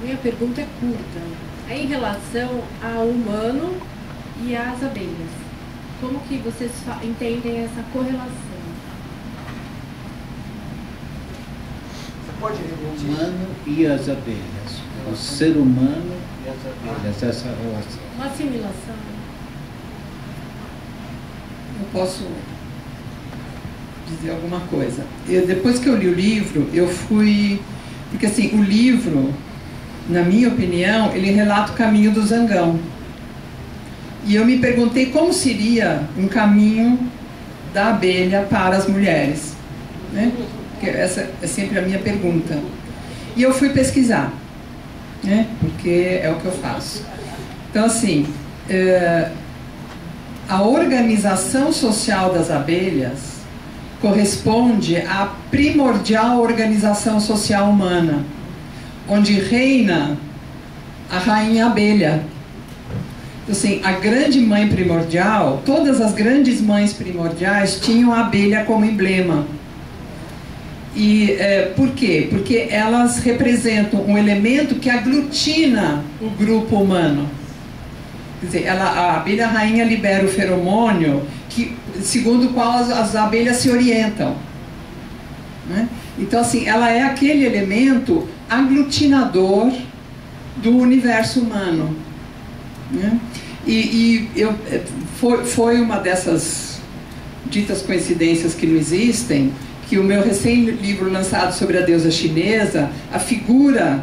minha pergunta é curta. É em relação ao humano e às abelhas. Como que vocês entendem essa correlação? Você pode repetir? O humano e as abelhas. O ser humano e as abelhas, essa relação. Uma assimilação. Eu posso dizer alguma coisa. Depois que eu li o livro, eu fui... Porque assim, o livro, na minha opinião, ele relata o caminho do zangão. E eu me perguntei como seria um caminho da abelha para as mulheres, né? Porque essa é sempre a minha pergunta. E eu fui pesquisar, né? Porque é o que eu faço. Então, assim, a organização social das abelhas corresponde à primordial organização social humana, onde reina a rainha abelha. Assim, a grande mãe primordial, todas as grandes mães primordiais tinham a abelha como emblema. E por quê? Porque elas representam um elemento que aglutina o grupo humano. Quer dizer, a abelha rainha libera o feromônio segundo o qual as abelhas se orientam, né? Então, assim, ela é aquele elemento aglutinador do universo humano, né? Foi uma dessas ditas coincidências que não existem, que o meu recém-livro lançado sobre a deusa chinesa, a figura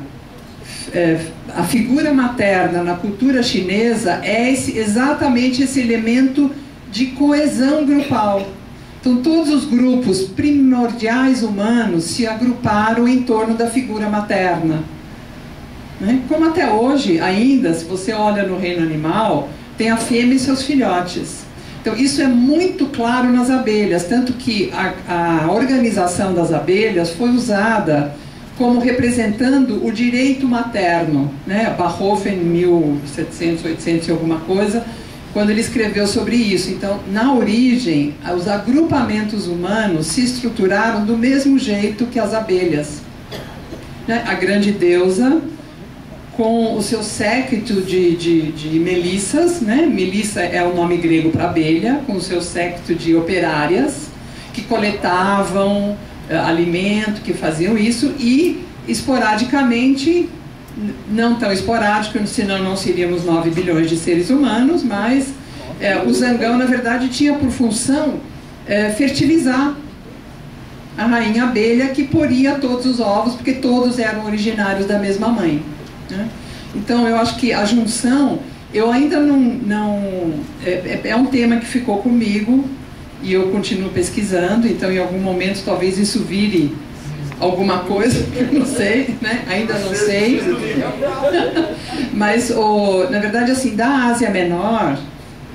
materna na cultura chinesa é exatamente esse elemento de coesão grupal. Então, todos os grupos primordiais humanos se agruparam em torno da figura materna, né? Como até hoje, ainda, se você olha no reino animal, tem a fêmea e seus filhotes. Então, isso é muito claro nas abelhas, tanto que a organização das abelhas foi usada como representando o direito materno, né? Barhofen, 1700, 800 e alguma coisa, quando ele escreveu sobre isso. Então, na origem, os agrupamentos humanos se estruturaram do mesmo jeito que as abelhas, né? A grande deusa, com o seu séquito de melissas, né? Melissa é o nome grego para abelha, com o seu séquito de operárias, que coletavam alimento, que faziam isso, e esporadicamente, não tão esporádico, senão não seríamos 9 bilhões de seres humanos, mas o zangão, na verdade, tinha por função fertilizar a rainha abelha, que poria todos os ovos, porque todos eram originários da mesma mãe, né? Então, eu acho que a junção, eu ainda não é um tema que ficou comigo, e eu continuo pesquisando, então em algum momento talvez isso vire alguma coisa, eu não sei, né? Ainda não sei. Mas, na verdade, assim, da Ásia Menor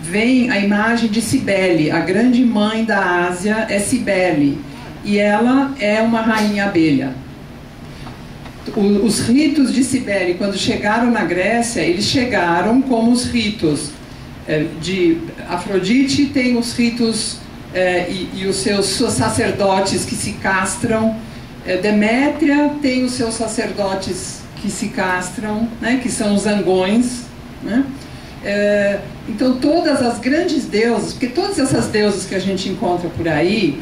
vem a imagem de Cibele, a grande mãe da Ásia é Cibele, e ela é uma rainha abelha. Os ritos de Cibele, quando chegaram na Grécia, eles chegaram como os ritos de Afrodite, tem os ritos e os seus sacerdotes que se castram. Demétria tem os seus sacerdotes que se castram, né, que são os zangões, né? Então, todas as grandes deusas, porque todas essas deusas que a gente encontra por aí,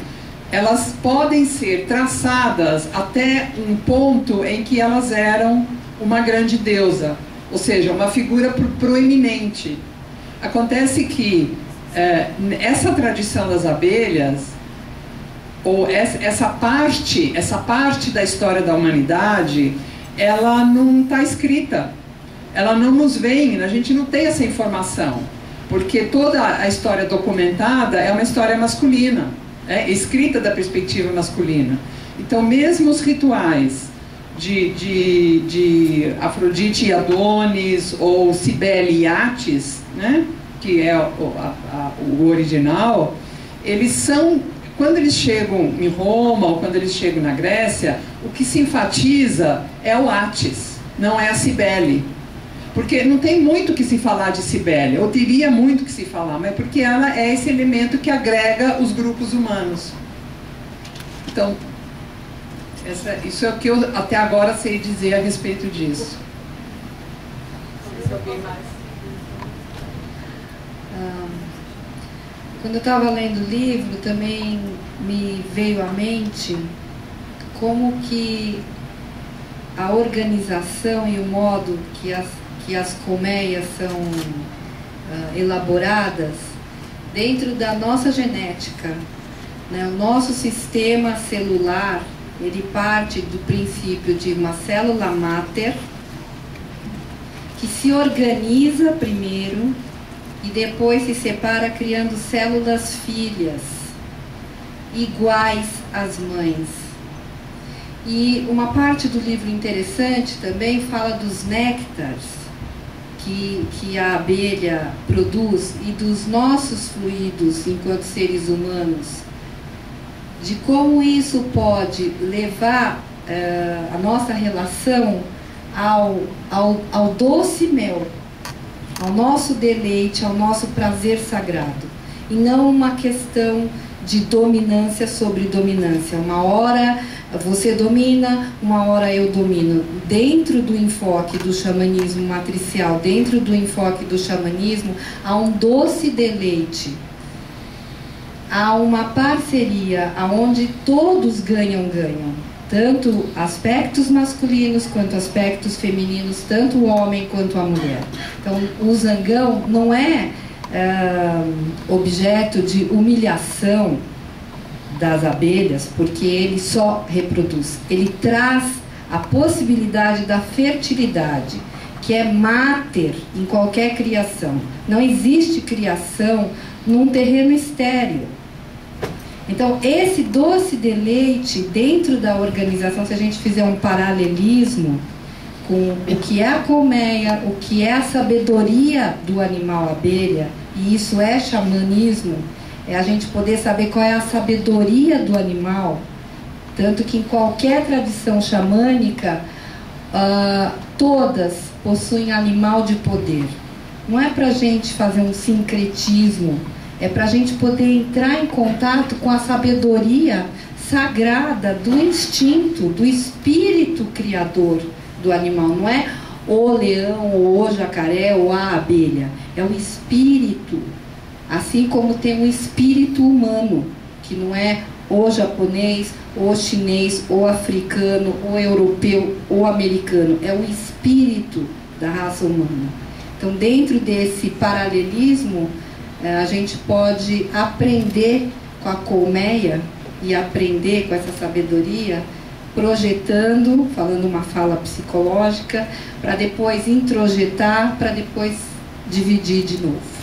elas podem ser traçadas até um ponto em que elas eram uma grande deusa, ou seja, uma figura proeminente. Acontece que essa tradição das abelhas, ou essa parte da história da humanidade, ela não está escrita, ela não nos vem, a gente não tem essa informação, porque toda a história documentada é uma história masculina, escrita da perspectiva masculina. Então, mesmo os rituais de Afrodite e Adonis, ou Cibele e Atis, né, que é o original, eles são, quando eles chegam em Roma ou quando eles chegam na Grécia, o que se enfatiza é o Atis, não é a Cibele. Porque não tem muito que se falar de Cibele, ou teria muito que se falar, mas porque ela é esse elemento que agrega os grupos humanos. Então, isso é o que eu até agora sei dizer a respeito disso. saber mais. Quando eu estava lendo o livro, também me veio à mente como que a organização e o modo que as colmeias são elaboradas dentro da nossa genética, né? O nosso sistema celular, ele parte do princípio de uma célula máter que se organiza primeiro e depois se separa criando células filhas iguais às mães. E uma parte do livro interessante também fala dos néctares que a abelha produz e dos nossos fluidos enquanto seres humanos, de como isso pode levar a nossa relação ao doce mel, ao nosso deleite, ao nosso prazer sagrado, e não uma questão de dominância sobre dominância. Uma hora você domina, uma hora eu domino. Dentro do enfoque do xamanismo matricial, dentro do enfoque do xamanismo, há um doce deleite. Há uma parceria onde todos ganham. Tanto aspectos masculinos quanto aspectos femininos, tanto o homem quanto a mulher. Então, o zangão não é objeto de humilhação das abelhas, porque ele só reproduz. Ele traz a possibilidade da fertilidade, que é máter em qualquer criação. Não existe criação num terreno estéril. Então, esse doce deleite dentro da organização, se a gente fizer um paralelismo com o que é a colmeia, o que é a sabedoria do animal abelha, e isso é xamanismo, é a gente poder saber qual é a sabedoria do animal, tanto que em qualquer tradição xamânica, todas possuem animal de poder. Não é para a gente fazer um sincretismo, é para a gente poder entrar em contato com a sabedoria sagrada do instinto, do espírito criador do animal. Não é o leão, ou o jacaré, ou a abelha. É o espírito. Assim como tem um espírito humano, que não é o japonês, o chinês, o africano, o europeu, o americano. É o espírito da raça humana. Então, dentro desse paralelismo, a gente pode aprender com a colmeia e aprender com essa sabedoria, projetando, falando uma fala psicológica, para depois introjetar, para depois dividir de novo.